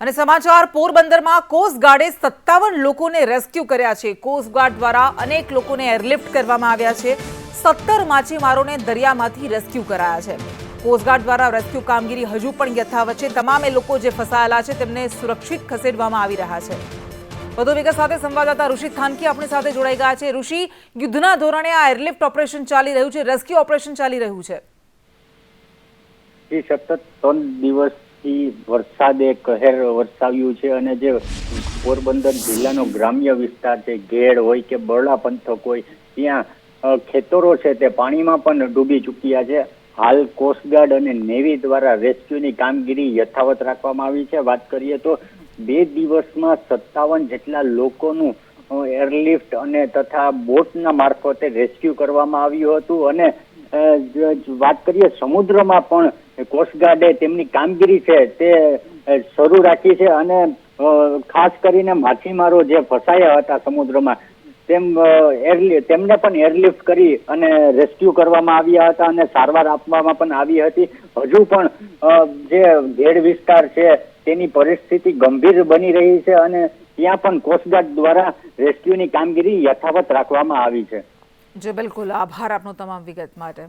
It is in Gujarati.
અને સમાચાર પોરબંદરમાં કોસ્ટગાર્ડે 57 લોકોને રેસ્ક્યુ કર્યા છે। કોસ્ટગાર્ડ દ્વારા અનેક લોકોને એરલિફ્ટ કરવામાં આવ્યા છે। 17 માછીમારોને દરિયામાંથી રેસ્ક્યુ કરાયા છે। કોસ્ટગાર્ડ દ્વારા રેસ્ક્યુ કામગીરી હજુ પણ યથાવત છે। તમામ લોકો જે ફસાયેલા છે તેમને સુરક્ષિત ખસેડવામાં આવી રહ્યા છે। વધુ વિગત સાથે સંવાદદાતા ઋષિ થાનકી આપણી સાથે જોડાઈ ગયા છે। ઋષિ, યુદ્ધના ધોરણે આ એરલિફ્ટ ઓપરેશન ચાલી રહ્યું છે, રેસ્ક્યુ ઓપરેશન ચાલી રહ્યું છે। સતત 3 દિવસથી વરસાદે કહેર વરસાવ્યું છે અને જે પોરબંદર જિલ્લાનો ગ્રામ્ય વિસ્તાર છે, ઘેડ હોય કે બરડા પંથક હોય, ત્યાં ખેતરો છે તે પાણીમાં પણ ડૂબી ચૂક્યા છે। હાલ કોસ્ટગાર્ડ અને નેવી દ્વારા રેસ્ક્યુની કામગીરી યથાવત રાખવામાં આવી છે। વાત કરીએ તો 2 દિવસમાં 57 જેટલા લોકોનું એરલિફ્ટ અને તથા બોટના મારફતે રેસ્ક્યુ કરવામાં આવ્યું હતું અને વાત કરીએ સમુદ્રમાં પણ કોસ્ટગાર્ડે તેમની કામગીરી છે તે શરૂ રાખી છે અને ખાસ કરીને માછીમારો જે ફસાયા હતા સમુદ્રમાં તેમને પણ એરલિફ્ટ કરી અને રેસ્ક્યુ કરવામાં આવ્યા હતા અને સારવાર આપવામાં પણ આવી હતી। હજુ પણ જે ઘેડ વિસ્તાર છે તેની પરિસ્થિતિ ગંભીર બની રહી છે અને ત્યાં પણ કોસ્ટગાર્ડ દ્વારા રેસ્ક્યુની કામગીરી યથાવત રાખવામાં આવી છે। જી બિલકુલ, આભાર આપનો તમામ વિગત માટે।